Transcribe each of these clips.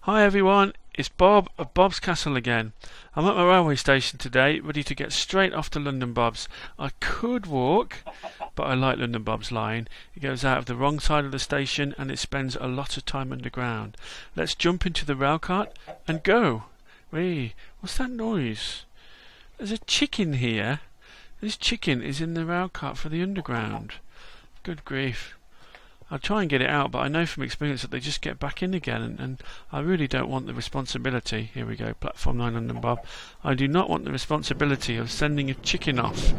Hi everyone, it's Bob of Bob's Castle again. I'm at my railway station today, ready to get straight off to London Bob's. I could walk, but I like London Bob's line. It goes out of the wrong side of the station and it spends a lot of time underground. Let's jump into the rail cart and go. Wait, what's that noise? There's a chicken here. This chicken is in the rail cart for the underground. Good grief. I'll try and get it out, but I know from experience that they just get back in again, and I really don't want the responsibility. Here we go, platform 9 London Bob. I do not want the responsibility of sending a chicken off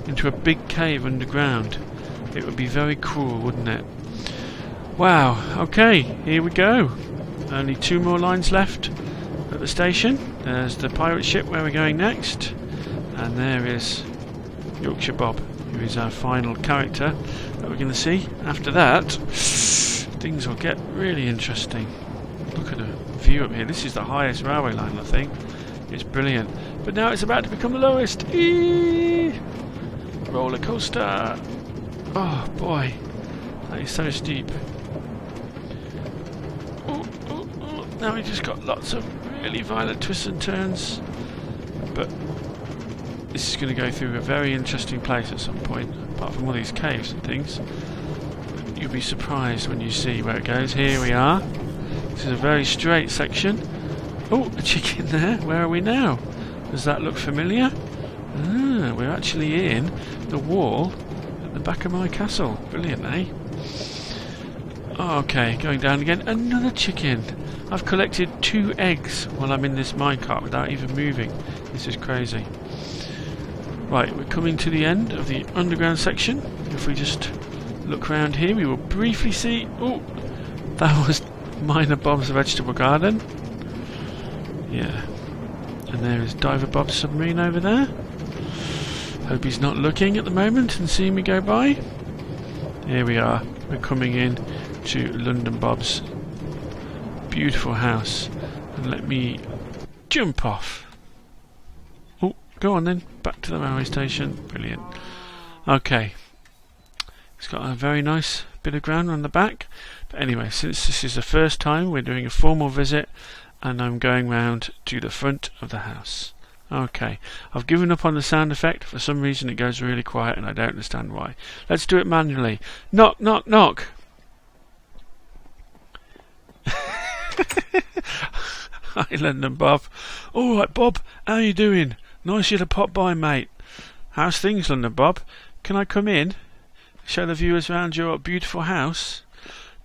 into a big cave underground. It would be very cruel, wouldn't it? Wow, okay, here we go. Only 2 more lines left at the station. There's the pirate ship where we're going next, and there is Yorkshire Bob, who is our final character that we're going to see. After that, things will get really interesting. Look at the view up here. This is the highest railway line, I think. It's brilliant. But now it's about to become the lowest. Eee! Roller coaster. Oh boy, that is so steep. Ooh, ooh, ooh. Now we just got lots of really violent twists and turns. But this is going to go through a very interesting place at some point, apart from all these caves and things. You'll be surprised when you see where it goes. Here we are. This is a very straight section. Oh, a chicken there. Where are we now? Does that look familiar? Ah, we're actually in the wall at the back of my castle. Brilliant, eh? Okay, going down again. Another chicken. I've collected 2 eggs while I'm in this minecart without even moving. This is crazy. Right, we're coming to the end of the underground section. If we just look around here, we will briefly see... Oh, that was Miner Bob's vegetable garden. Yeah. And there is Diver Bob's submarine over there. Hope he's not looking at the moment and seeing me go by. Here we are. We're coming in to London Bob's beautiful house. And let me jump off. Go on then, back to the railway station. Brilliant. Okay. It's got a very nice bit of ground on the back. But anyway, since this is the first time, we're doing a formal visit and I'm going round to the front of the house. Okay. I've given up on the sound effect. For some reason it goes really quiet and I don't understand why. Let's do it manually. Knock, knock, knock. Hi, London Bob. Alright, Bob. How you doing? Nice you to pop by, mate. How's things, London Bob? Can I come in? Show the viewers round your beautiful house?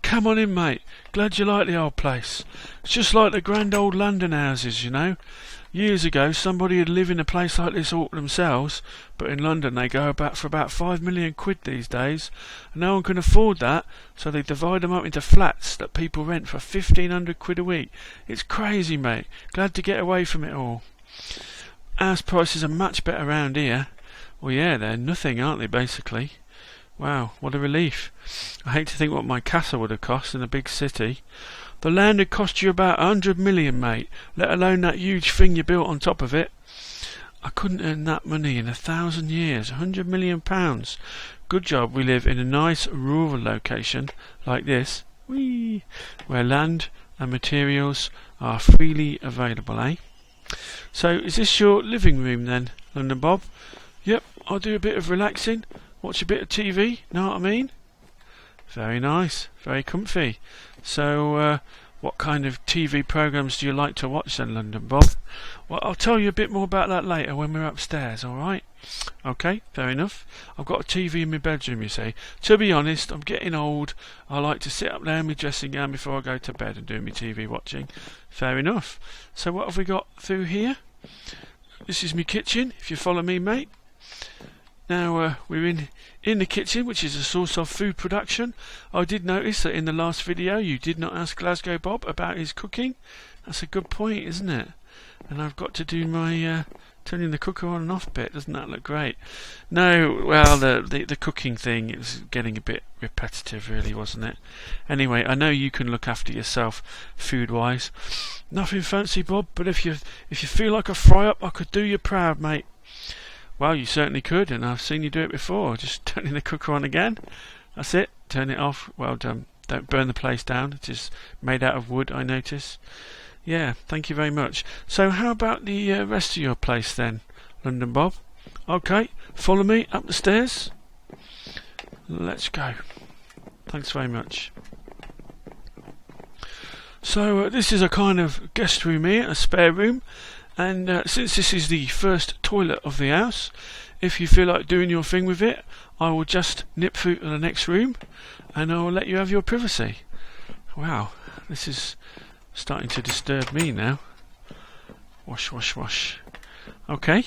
Come on in, mate. Glad you like the old place. It's just like the grand old London houses, you know. Years ago, somebody would live in a place like this all themselves, but in London they go about for about 5 million quid these days, and no one can afford that, so they divide them up into flats that people rent for 1,500 quid a week. It's crazy, mate. Glad to get away from it all. House prices are much better around here. Well, yeah, they're nothing, aren't they, basically? Wow, what a relief. I hate to think what my castle would have cost in a big city. The land would cost you about 100 million, mate, let alone that huge thing you built on top of it. I couldn't earn that money in 1,000 years. 100 million pounds. Good job we live in a nice rural location like this, whee, where land and materials are freely available, eh? So, is this your living room then, London Bob? Yep, I'll do a bit of relaxing, watch a bit of TV, know what I mean? Very nice, very comfy. So, what kind of TV programmes do you like to watch then, London Bob? Well, I'll tell you a bit more about that later when we're upstairs, alright? Okay, fair enough. I've got a TV in my bedroom, you see. To be honest, I'm getting old. I like to sit up there in my dressing gown before I go to bed and do my TV watching. Fair enough. So what have we got through here? This is my kitchen, if you follow me, mate. Now, we're in the kitchen, which is a source of food production. I did notice that in the last video you did not ask Glasgow Bob about his cooking. That's a good point, isn't it? And I've got to do my turning the cooker on and off bit. Doesn't that look great? No, well, the cooking thing is getting a bit repetitive, really, wasn't it? Anyway, I know you can look after yourself food-wise. Nothing fancy, Bob, but if you feel like a fry-up, I could do you proud, mate. Well, you certainly could, and I've seen you do it before. Just turning the cooker on again. That's it. Turn it off. Well done. Don't burn the place down. It is made out of wood, I notice. Yeah, thank you very much. So how about the rest of your place then, London Bob? Okay, follow me up the stairs. Let's go. Thanks very much. So this is a kind of guest room here, a spare room, and since this is the first toilet of the house, if you feel like doing your thing with it, I will just nip through to the next room and I will let you have your privacy. Wow, this is starting to disturb me now. Wash, wash, wash. Okay.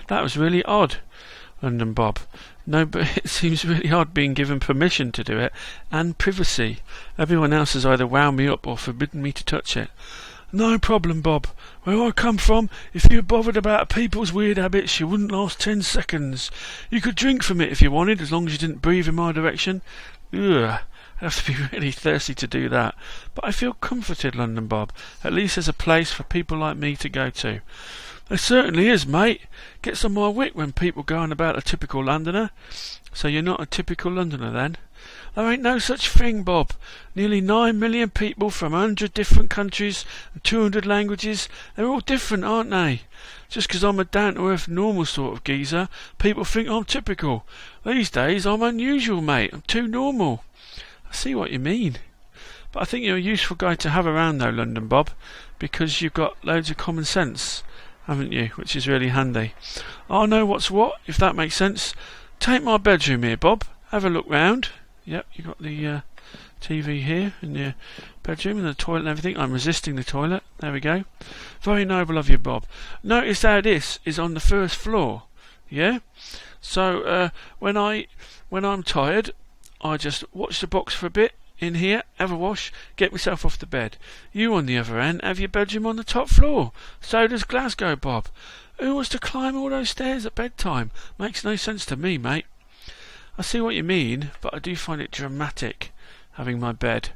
That was really odd, London Bob. No, but it seems really odd being given permission to do it and privacy. Everyone else has either wound me up or forbidden me to touch it. No problem, Bob. Where I come from, if you were bothered about people's weird habits, you wouldn't last 10 seconds. You could drink from it if you wanted, as long as you didn't breathe in my direction. Ugh. I'd have to be really thirsty to do that. But I feel comforted, London Bob. At least there's a place for people like me to go to. There certainly is, mate. Gets on my wick when people go on about a typical Londoner. So you're not a typical Londoner then? There ain't no such thing, Bob. Nearly 9 million people from 100 different countries and 200 languages. They're all different, aren't they? Just 'cause I'm a down-to-earth, normal sort of geezer, people think I'm typical. These days I'm unusual, mate. I'm too normal. I see what you mean. But I think you're a useful guy to have around though, London Bob, because you've got loads of common sense, haven't you? Which is really handy. I know what's what, if that makes sense. Take my bedroom here, Bob. Have a look round. Yep, you got the TV here in your bedroom and the toilet and everything. I'm resisting the toilet. There we go. Very noble of you, Bob. Notice how this is on the first floor. Yeah? So when I'm tired, I just watch the box for a bit in here, have a wash, get myself off the bed. You, on the other hand, have your bedroom on the top floor. So does Glasgow, Bob. Who wants to climb all those stairs at bedtime? Makes no sense to me, mate. I see what you mean, but I do find it dramatic having my bed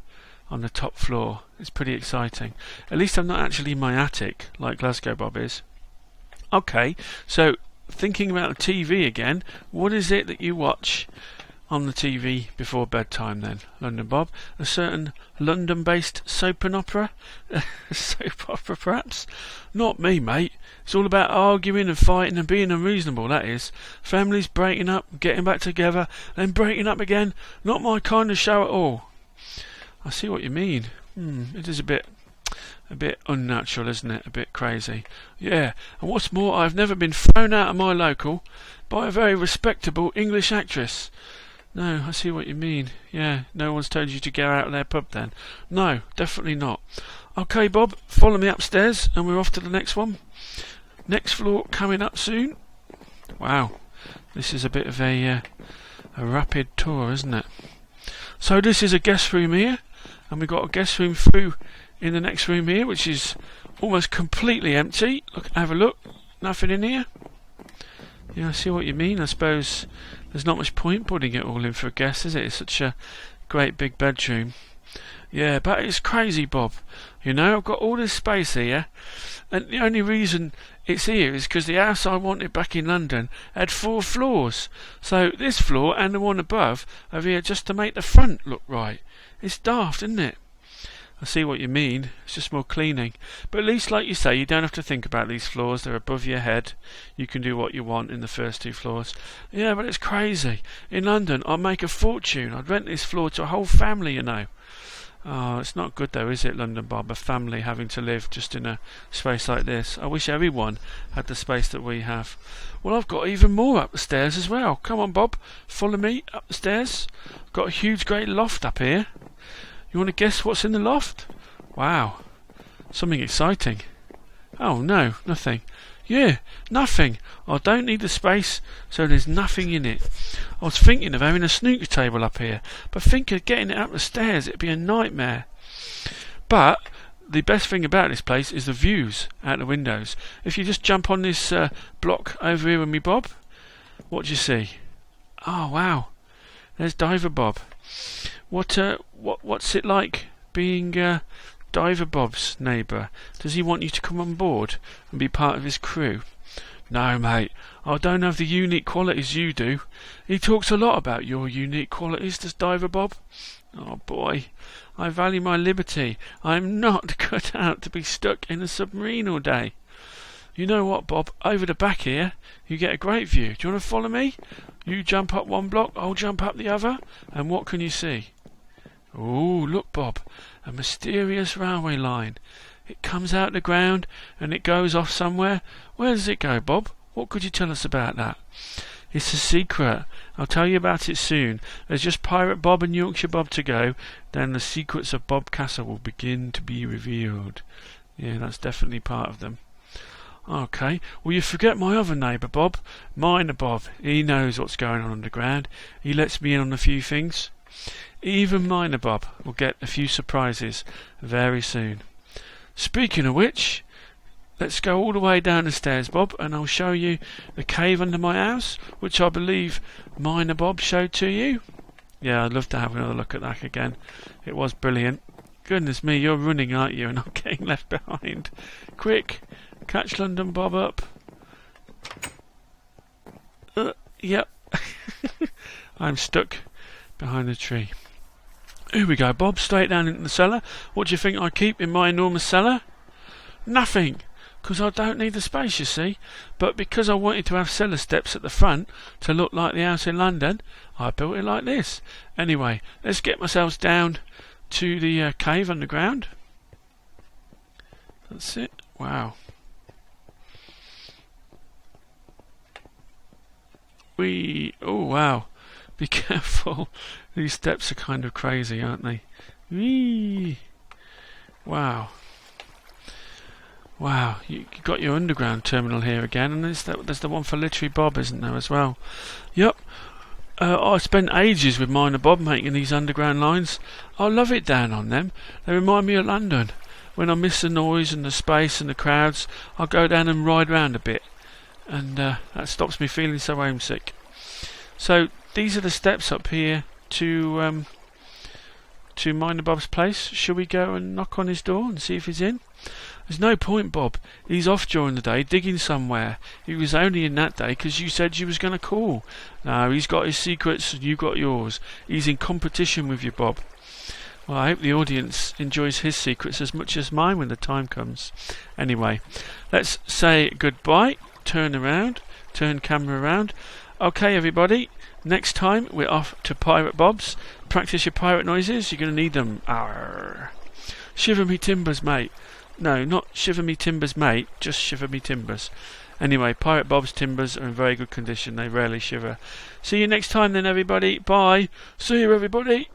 on the top floor. It's pretty exciting. At least I'm not actually in my attic like Glasgow Bob is. Okay, so thinking about the TV again, what is it that you watch on the TV before bedtime then, London Bob? A certain London-based soap and opera? Soap opera, perhaps? Not me, mate. It's all about arguing and fighting and being unreasonable, that is. Families breaking up, getting back together, then breaking up again. Not my kind of show at all. I see what you mean. It is a bit unnatural, isn't it? A bit crazy. Yeah, and what's more, I've never been thrown out of my local by a very respectable English actress. No, I see what you mean. Yeah, no one's told you to go out of their pub then? No, definitely not. Okay, Bob, follow me upstairs and we're off to the next one. Next floor coming up soon. Wow, this is a bit of a rapid tour, isn't it? So this is a guest room here, and we've got a guest room through in the next room here, which is almost completely empty. Look, have a look. Nothing in here. Yeah, I see what you mean. I suppose there's not much point putting it all in for a guest, is it? It's such a great big bedroom. Yeah, but it's crazy, Bob. You know, I've got all this space here, and the only reason it's here is because the house I wanted back in London had 4 floors. So this floor and the one above are here just to make the front look right. It's daft, isn't it? I see what you mean. It's just more cleaning. But at least, like you say, you don't have to think about these floors. They're above your head. You can do what you want in the first 2 floors. Yeah, but it's crazy. In London, I'd make a fortune. I'd rent this floor to a whole family, you know. Oh, it's not good though, is it, London Bob? A family having to live just in a space like this. I wish everyone had the space that we have. Well, I've got even more up the stairs as well. Come on, Bob. Follow me up the stairs. I've got a huge, great loft up here. You want to guess what's in the loft? Wow, something exciting. Oh no, nothing. Yeah, nothing. I don't need the space, so there's nothing in it. I was thinking of having a snooker table up here, but think of getting it up the stairs, it'd be a nightmare. But the best thing about this place is the views out the windows. If you just jump on this block over here with me, Bob, what do you see? Oh wow, there's Diver Bob. What's it like being Diver Bob's neighbour? Does he want you to come on board and be part of his crew? No, mate, I don't have the unique qualities you do. He talks a lot about your unique qualities, does Diver Bob? Oh boy, I value my liberty. I'm not cut out to be stuck in a submarine all day. You know what, Bob? Over the back here, you get a great view. Do you want to follow me? You jump up one block, I'll jump up the other, and what can you see? Oh, look, Bob, a mysterious railway line. It comes out the ground and it goes off somewhere. Where does it go, Bob? What could you tell us about that? It's a secret. I'll tell you about it soon. There's just Pirate Bob and Yorkshire Bob to go. Then the secrets of Bob Castle will begin to be revealed. Yeah, that's definitely part of them. Okay, well you forget my other neighbour Bob, Miner Bob. He knows what's going on underground. He lets me in on a few things. Even Miner Bob will get a few surprises very soon. Speaking of which, let's go all the way down the stairs, Bob, and I'll show you the cave under my house, which I believe Miner Bob showed to you. Yeah, I'd love to have another look at that again. It was brilliant. Goodness me, you're running, aren't you, and I'm getting left behind. Quick! Catch London Bob up. Yep. I'm stuck behind the tree. Here we go, Bob, straight down into the cellar. What do you think I keep in my enormous cellar? Nothing, because I don't need the space, you see. But because I wanted to have cellar steps at the front to look like the house in London, I built it like this. Anyway, let's get ourselves down to the cave underground. That's it. Wow. Oh wow, be careful. These steps are kind of crazy, aren't they? Whee! Wow. Wow, you got your underground terminal here again, and there's the one for Literary Bob, isn't there, as well? Yep. I spent ages with Miner Bob making these underground lines. I love it down on them. They remind me of London. When I miss the noise and the space and the crowds, I'll go down and ride round a bit. And that stops me feeling so homesick. So these are the steps up here to Miner Bob's place. Shall we go and knock on his door and see if he's in? There's no point, Bob. He's off during the day digging somewhere. He was only in that day because you said you was going to call. No, he's got his secrets and you got yours. He's in competition with you, Bob. Well, I hope the audience enjoys his secrets as much as mine when the time comes. Anyway, let's say goodbye. Turn around, turn camera around. Okay, everybody, next time we're off to Pirate Bob's. Practice your pirate noises, you're going to need them. Arr. Shiver me timbers, mate. No, not shiver me timbers, mate, just shiver me timbers. Anyway, Pirate Bob's timbers are in very good condition, they rarely shiver. See you next time then, everybody. Bye. See you, everybody.